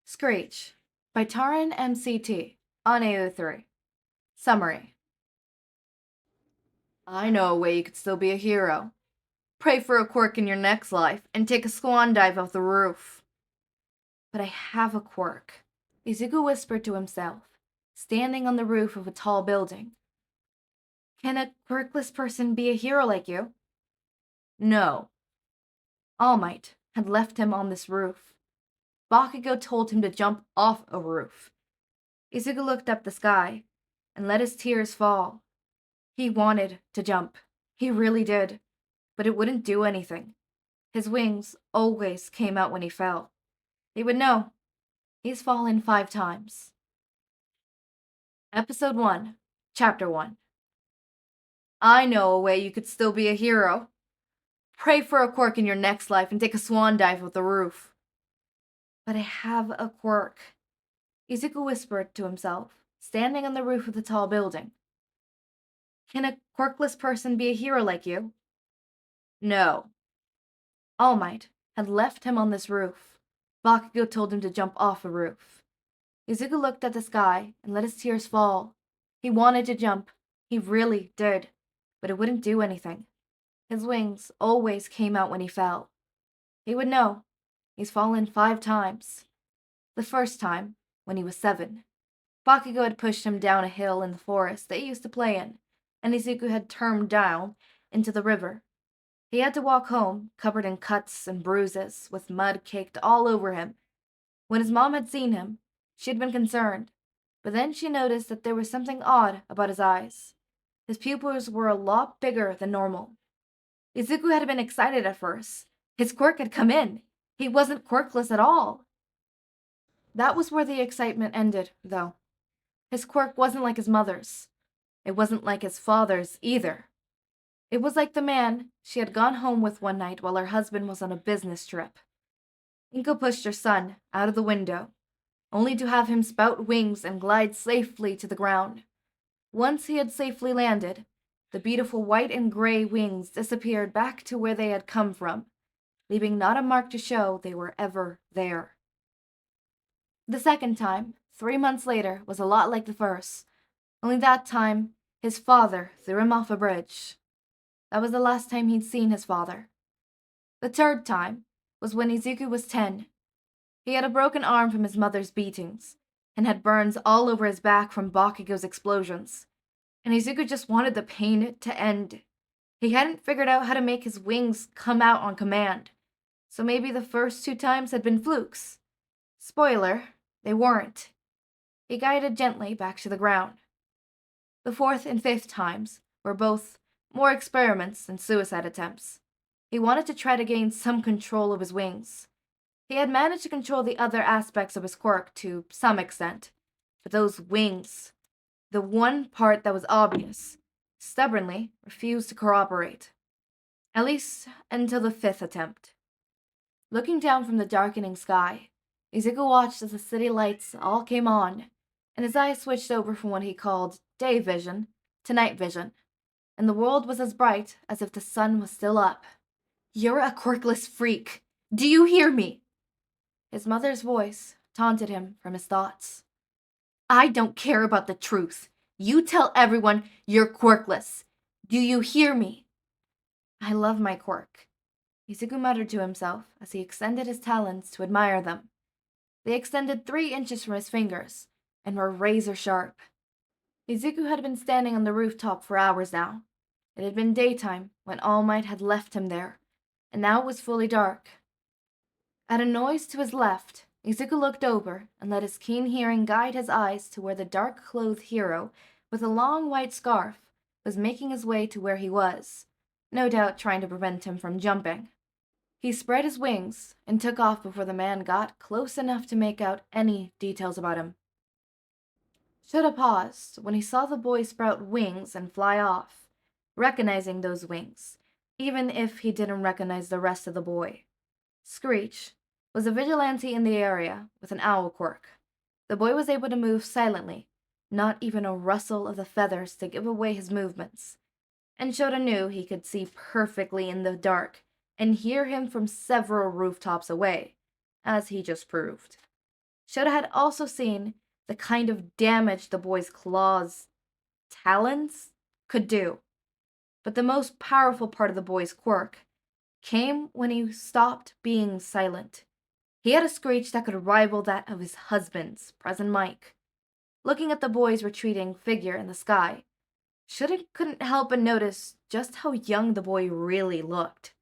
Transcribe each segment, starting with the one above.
Screech by Taran MCT on AO3. Summary. I know a way you could still be a hero. Pray for a quirk in your next life and take a swan dive off the roof. But I have a quirk, Izuku whispered to himself, standing on the roof of a tall building. Can a quirkless person be a hero like you? No. All Might had left him on this roof. Bakugou told him to jump off a roof. Izuku looked up the sky and let his tears fall. He wanted to jump. He really did. But it wouldn't do anything. His wings always came out when he fell. He would know. He's fallen 5 times. Episode 1, Chapter 1. I know a way you could still be a hero. Pray for a quirk in your next life and take a swan dive off the roof. But I have a quirk, Izuku whispered to himself, standing on the roof of the tall building. Can a quirkless person be a hero like you? No. All Might had left him on this roof. Bakugou told him to jump off a roof. Izuku looked at the sky and let his tears fall. He wanted to jump. He really did. But it wouldn't do anything. His wings always came out when he fell. He would know. He's fallen 5 times. The first time, when he was 7. Bakugou had pushed him down a hill in the forest they used to play in, and Izuku had turned down into the river. He had to walk home, covered in cuts and bruises, with mud caked all over him. When his mom had seen him, she had been concerned, but then she noticed that there was something odd about his eyes. His pupils were a lot bigger than normal. Izuku had been excited at first. His quirk had come in. He wasn't quirkless at all. That was where the excitement ended, though. His quirk wasn't like his mother's. It wasn't like his father's either. It was like the man she had gone home with one night while her husband was on a business trip. Inko pushed her son out of the window, only to have him spout wings and glide safely to the ground. Once he had safely landed, the beautiful white and gray wings disappeared back to where they had come from, leaving not a mark to show they were ever there. The second time, 3 months later, was a lot like the first, only that time his father threw him off a bridge. That was the last time he'd seen his father. The third time was when Izuku was 10. He had a broken arm from his mother's beatings, and had burns all over his back from Bakugou's explosions, and Izuku just wanted the pain to end. He hadn't figured out how to make his wings come out on command, so maybe the first 2 times had been flukes. Spoiler, they weren't. He guided gently back to the ground. The 4th and 5th times were both more experiments than suicide attempts. He wanted to try to gain some control of his wings. He had managed to control the other aspects of his quirk to some extent, but those wings, the one part that was obvious, stubbornly refused to cooperate. At least until the 5th attempt. Looking down from the darkening sky, Izuku watched as the city lights all came on, and his eyes switched over from what he called day vision to night vision, and the world was as bright as if the sun was still up. You're a quirkless freak. Do you hear me? His mother's voice taunted him from his thoughts. I don't care about the truth. You tell everyone you're quirkless. Do you hear me? I love my quirk, Izuku muttered to himself as he extended his talons to admire them. They extended 3 inches from his fingers and were razor sharp. Izuku had been standing on the rooftop for hours now. It had been daytime when All Might had left him there, and now it was fully dark. At a noise to his left, Izuku looked over and let his keen hearing guide his eyes to where the dark-clothed hero with a long white scarf was making his way to where he was, no doubt trying to prevent him from jumping. He spread his wings and took off before the man got close enough to make out any details about him. Shouta paused when he saw the boy sprout wings and fly off, recognizing those wings, even if he didn't recognize the rest of the boy. Screech was a vigilante in the area with an owl quirk. The boy was able to move silently, not even a rustle of the feathers to give away his movements. And Shouta knew he could see perfectly in the dark and hear him from several rooftops away, as he just proved. Shouta had also seen the kind of damage the boy's claws, talons, could do. But the most powerful part of the boy's quirk came when he stopped being silent. He had a screech that could rival that of his husband's, present Mike. Looking at the boy's retreating figure in the sky, Shouta couldn't help but notice just how young the boy really looked.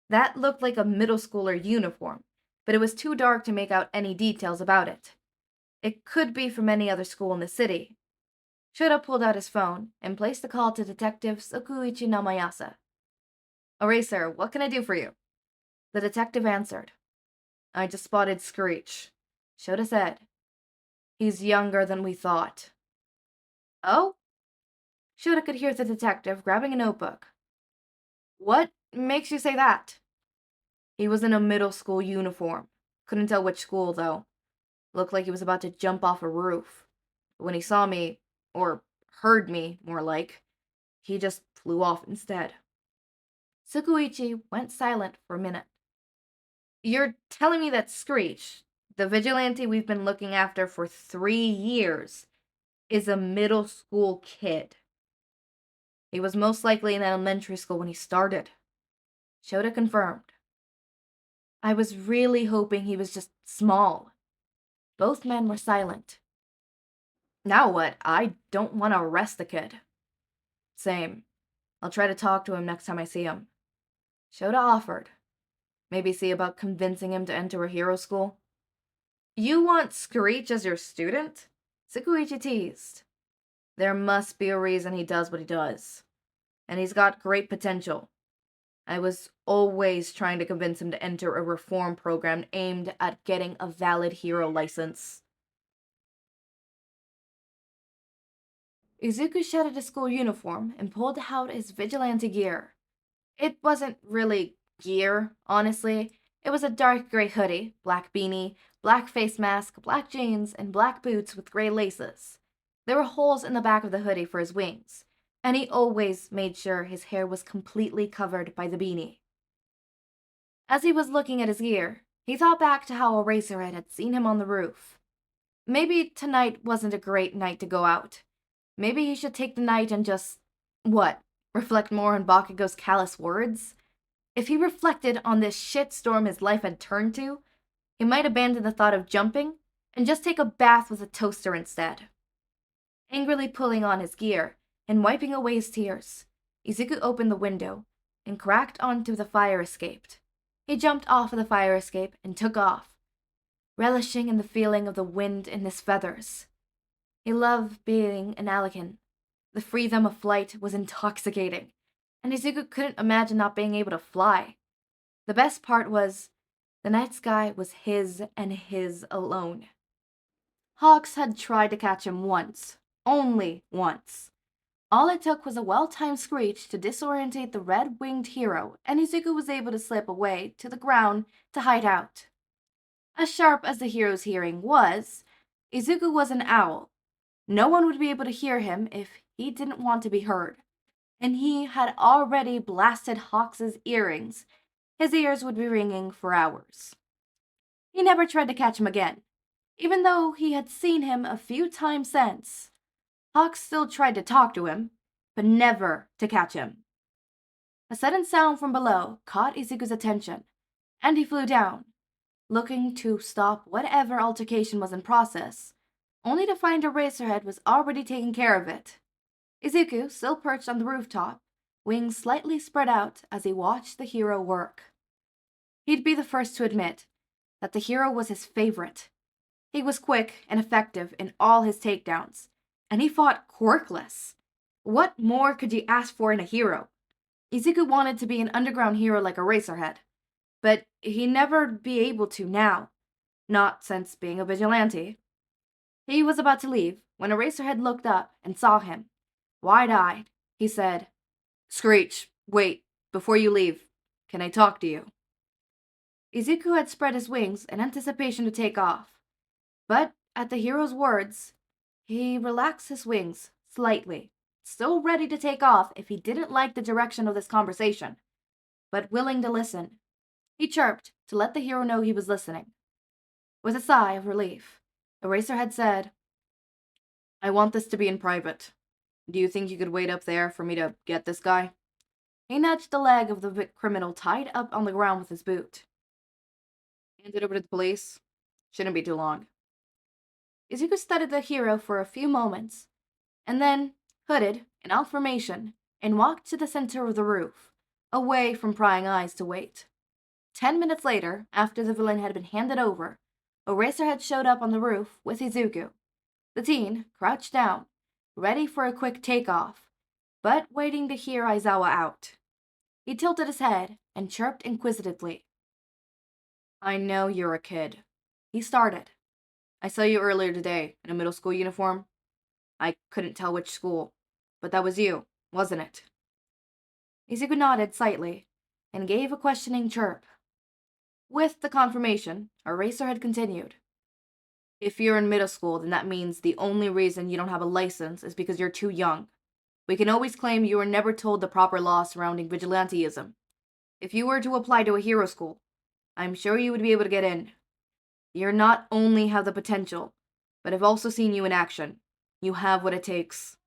That looked like a middle schooler uniform, but it was too dark to make out any details about it. It could be from any other school in the city. Shouta pulled out his phone and placed the call to Detective Sokuichi Namayasa. Eraser, what can I do for you? The detective answered. I just spotted Screech. Shouta said. He's younger than we thought. Oh? Shouta could hear the detective grabbing a notebook. What makes you say that? He was in a middle school uniform. Couldn't tell which school, though. Looked like he was about to jump off a roof. But when he saw me, or heard me, more like, he just flew off instead. Tsukuichi went silent for a minute. You're telling me that Screech, the vigilante we've been looking after for 3 years, is a middle school kid? He was most likely in elementary school when he started. Shouta confirmed. I was really hoping he was just small. Both men were silent. Now what? I don't want to arrest the kid. Same. I'll try to talk to him next time I see him. Shouta offered. Maybe see about convincing him to enter a hero school? You want Screech as your student? Tsukuichi teased. There must be a reason he does what he does. And he's got great potential. I was always trying to convince him to enter a reform program aimed at getting a valid hero license. Izuku shedded his school uniform and pulled out his vigilante gear. It wasn't really gear, honestly. It was a dark gray hoodie, black beanie, black face mask, black jeans, and black boots with gray laces. There were holes in the back of the hoodie for his wings, and he always made sure his hair was completely covered by the beanie. As he was looking at his gear, he thought back to how Eraserhead had seen him on the roof. Maybe tonight wasn't a great night to go out. Maybe he should take the night and just, reflect more on Bakugou's callous words? If he reflected on this shitstorm his life had turned to, he might abandon the thought of jumping and just take a bath with a toaster instead. Angrily pulling on his gear and wiping away his tears, Izuku opened the window and cracked onto the fire escape. He jumped off of the fire escape and took off, relishing in the feeling of the wind in his feathers. He loved being an Alican. The freedom of flight was intoxicating, and Izuku couldn't imagine not being able to fly. The best part was, the night sky was his and his alone. Hawks had tried to catch him once, only once. All it took was a well-timed screech to disorientate the red-winged hero, and Izuku was able to slip away to the ground to hide out. As sharp as the hero's hearing was, Izuku was an owl. No one would be able to hear him if he didn't want to be heard. And he had already blasted Hawks's earrings. His ears would be ringing for hours. He never tried to catch him again, even though he had seen him a few times since. Hawks still tried to talk to him, but never to catch him. A sudden sound from below caught Izuku's attention, and he flew down, looking to stop whatever altercation was in process, only to find Eraserhead was already taking care of it. Izuku, still perched on the rooftop, wings slightly spread out as he watched the hero work. He'd be the first to admit that the hero was his favorite. He was quick and effective in all his takedowns, and he fought quirkless. What more could you ask for in a hero? Izuku wanted to be an underground hero like Eraserhead, but he'd never be able to now, not since being a vigilante. He was about to leave when Eraserhead looked up and saw him. Wide-eyed, he said, Screech, wait, before you leave, can I talk to you? Izuku had spread his wings in anticipation to take off, but at the hero's words, he relaxed his wings slightly, still ready to take off if he didn't like the direction of this conversation, but willing to listen. He chirped to let the hero know he was listening. With a sigh of relief, Eraserhead said, I want this to be in private. Do you think you could wait up there for me to get this guy? He nudged the leg of the criminal tied up on the ground with his boot. Hand it over to the police. Shouldn't be too long. Izuku studied the hero for a few moments, and then hooded in out formation and walked to the center of the roof, away from prying eyes to wait. 10 minutes later, after the villain had been handed over, Eraserhead showed up on the roof with Izuku. The teen crouched down, ready for a quick takeoff, but waiting to hear Aizawa out. He tilted his head and chirped inquisitively. I know you're a kid. He started. I saw you earlier today in a middle school uniform. I couldn't tell which school, but that was you, wasn't it? Izuku nodded slightly and gave a questioning chirp. With the confirmation, Eraserhead continued. If you're in middle school, then that means the only reason you don't have a license is because you're too young. We can always claim you were never told the proper law surrounding vigilanteism. If you were to apply to a hero school, I'm sure you would be able to get in. You not only have the potential, but I've also seen you in action. You have what it takes.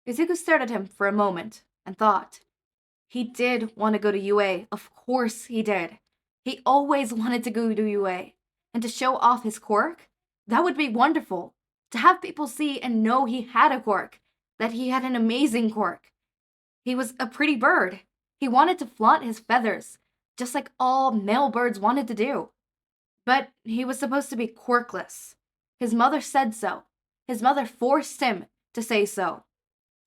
Izuku stared at him for a moment and thought. He did want to go to UA. Of course he did. He always wanted to go to UA. And to show off his quirk, that would be wonderful. To have people see and know he had a quirk, that he had an amazing quirk. He was a pretty bird. He wanted to flaunt his feathers, just like all male birds wanted to do. But he was supposed to be quirkless. His mother said so. His mother forced him to say so.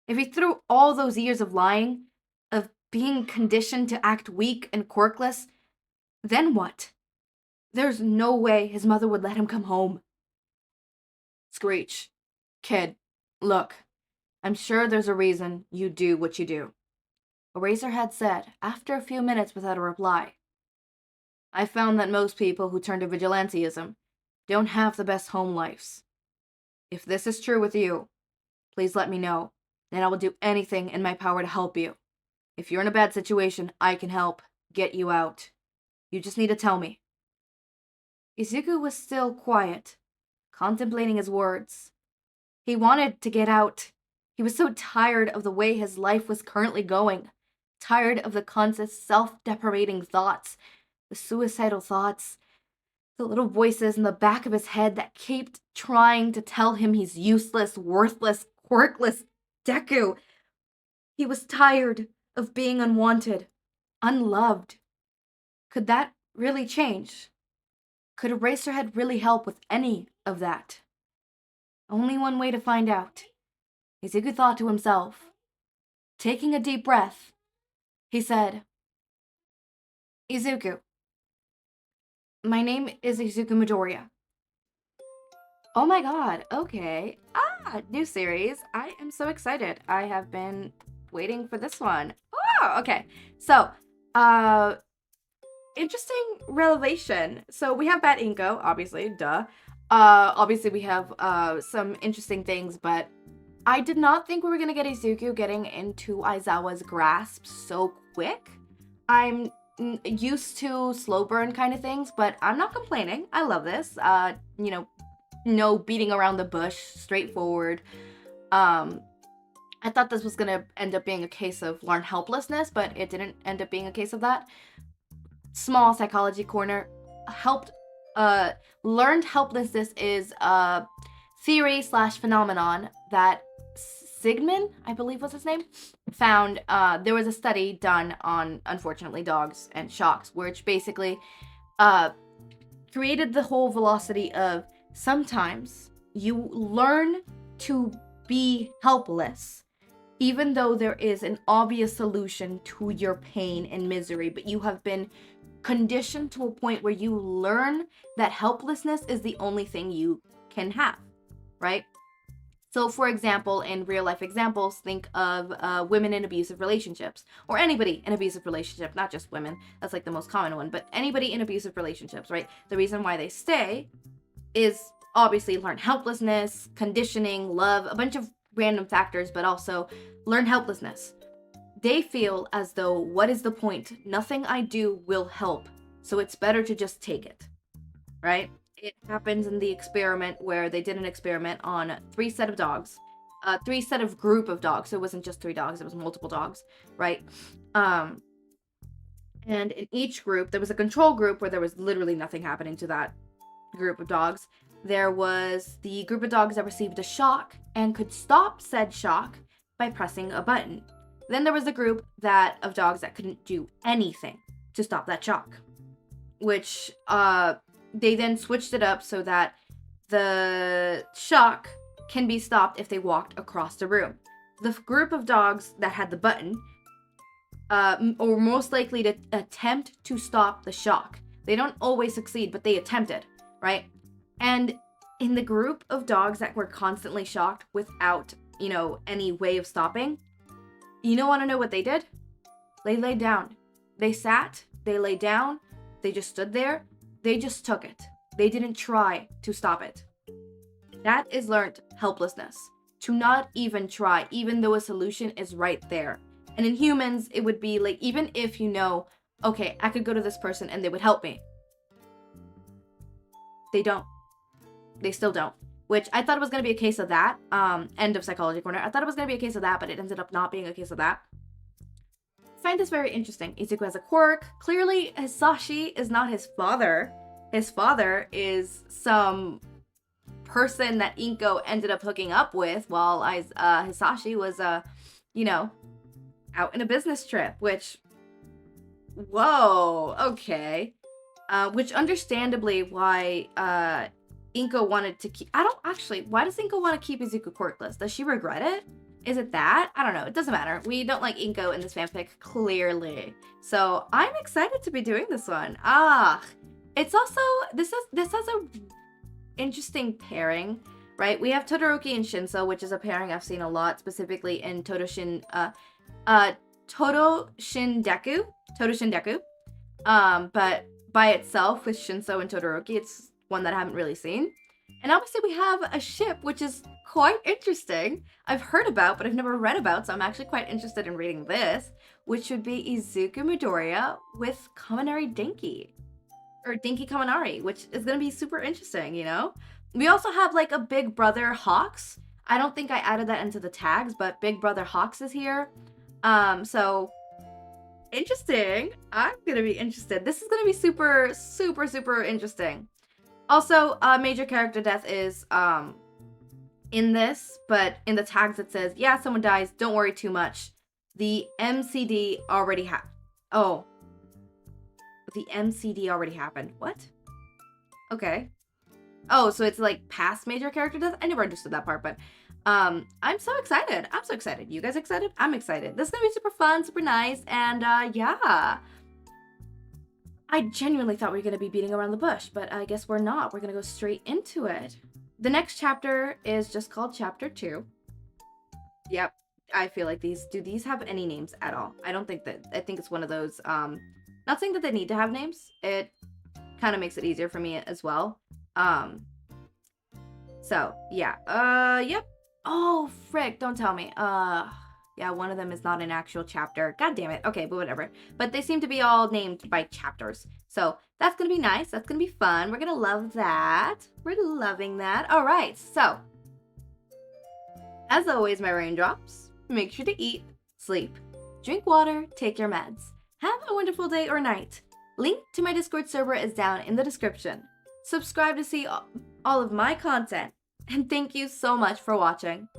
If he threw all those years of lying, of being conditioned to act weak and quirkless, then what? There's no way his mother would let him come home. Screech. Kid, look. I'm sure there's a reason you do what you do. Eraserhead said, after a few minutes without a reply. I found that most people who turn to vigilanteism don't have the best home lives. If this is true with you, please let me know, and I will do anything in my power to help you. If you're in a bad situation, I can help get you out. You just need to tell me. Izuku was still quiet, contemplating his words. He wanted to get out. He was so tired of the way his life was currently going, tired of the constant self-deprecating thoughts, the suicidal thoughts, the little voices in the back of his head that kept trying to tell him he's useless, worthless, quirkless, Deku. He was tired of being unwanted, unloved. Could that really change? Could Eraserhead really help with any of that? Only one way to find out. Izuku thought to himself. Taking a deep breath, he said, Izuku. My name is Izuku Midoriya. Oh my god, okay. New series. I am so excited. I have been waiting for this one. Oh, okay. So, interesting revelation. So we have Bad Inko, obviously, duh. Obviously we have some interesting things, but I did not think we were gonna get Izuku getting into Aizawa's grasp so quick. I'm used to slow burn kind of things, but I'm not complaining. I love this. No beating around the bush, straightforward. I thought this was gonna end up being a case of learned helplessness, but it didn't end up being a case of that. Small psychology corner. Learned helplessness is a theory/phenomenon that Sigmund, I believe was his name, found. There was a study done on, unfortunately, dogs and shocks, which basically created the whole velocity of sometimes you learn to be helpless, even though there is an obvious solution to your pain and misery, but you have been conditioned to a point where you learn that helplessness is the only thing you can have, right? So, for example, in real life examples, think of women in abusive relationships, or anybody in abusive relationship, not just women. That's like the most common one, but anybody in abusive relationships, right? The reason why they stay is obviously learned helplessness, conditioning, love, a bunch of random factors, but also learned helplessness. They feel as though, what is the point? Nothing I do will help, so it's better to just take it, right? it happens in the experiment where they did an experiment on 3 set of dogs. 3 set of group of dogs. So it wasn't just 3 dogs, it was multiple dogs, right? And in each group, there was a control group where there was literally nothing happening to that group of dogs. There was the group of dogs that received a shock and could stop said shock by pressing a button. Then there was a group of dogs that couldn't do anything to stop that shock, which they then switched it up so that the shock can be stopped if they walked across the room. The group of dogs that had the button were most likely to attempt to stop the shock. They don't always succeed, but they attempted, right? And in the group of dogs that were constantly shocked without, any way of stopping, want to know what they did? They laid down. They sat, they lay down, they just stood there, they just took it. They didn't try to stop it. That is learned helplessness. To not even try, even though a solution is right there. And in humans, it would be like, even if okay, I could go to this person and they would help me. They don't. They still don't. Which I thought it was going to be a case of that. End of Psychology Corner. I thought it was going to be a case of that, but it ended up not being a case of that. I find this very interesting. Izuku has a quirk. Clearly, Hizashi is not his father. His father is some person that Inko ended up hooking up with while Hizashi was, out in a business trip, which, whoa, okay. Which understandably why, Inko wanted to keep, why does Inko want to keep Izuku quirkless? Does she regret it? Is it that? I don't know. It doesn't matter. We don't like Inko in this fanfic, clearly. So I'm excited to be doing this one. It's also, this has a interesting pairing, right? We have Todoroki and Shinsou, which is a pairing I've seen a lot, specifically in Todo Shindeku. But by itself with Shinsou and Todoroki, it's one that I haven't really seen. And obviously we have a ship, which is quite interesting. I've heard about, but I've never read about, so I'm actually quite interested in reading this, which would be Izuku Midoriya with Kaminari Denki. Or Denki Kaminari, which is going to be super interesting, We also have like a Big Brother Hawks. I don't think I added that into the tags, but Big Brother Hawks is here. So interesting. I'm going to be interested. This is going to be super, super, super interesting. Also, major character death is in this, but in the tags it says, yeah, someone dies, don't worry too much. The MCD already happened. Oh. The MCD already happened. What? Okay. Oh, so it's like past major character death? I never understood that part, but I'm so excited. I'm so excited. You guys excited? I'm excited. This is gonna be super fun, super nice, and yeah. I genuinely thought we were going to be beating around the bush, but I guess we're not. We're going to go straight into it. The next chapter is just called Chapter 2. Yep, I feel like do these have any names at all? I think it's one of those, not saying that they need to have names. It kind of makes it easier for me as well. So, yeah, yep. Oh, frick, don't tell me. Yeah, one of them is not an actual chapter. God damn it. Okay, but whatever. But they seem to be all named by chapters. So that's going to be nice. That's going to be fun. We're going to love that. We're loving that. All right. So, as always, my raindrops, make sure to eat, sleep, drink water, take your meds. Have a wonderful day or night. Link to my Discord server is down in the description. Subscribe to see all of my content. And thank you so much for watching.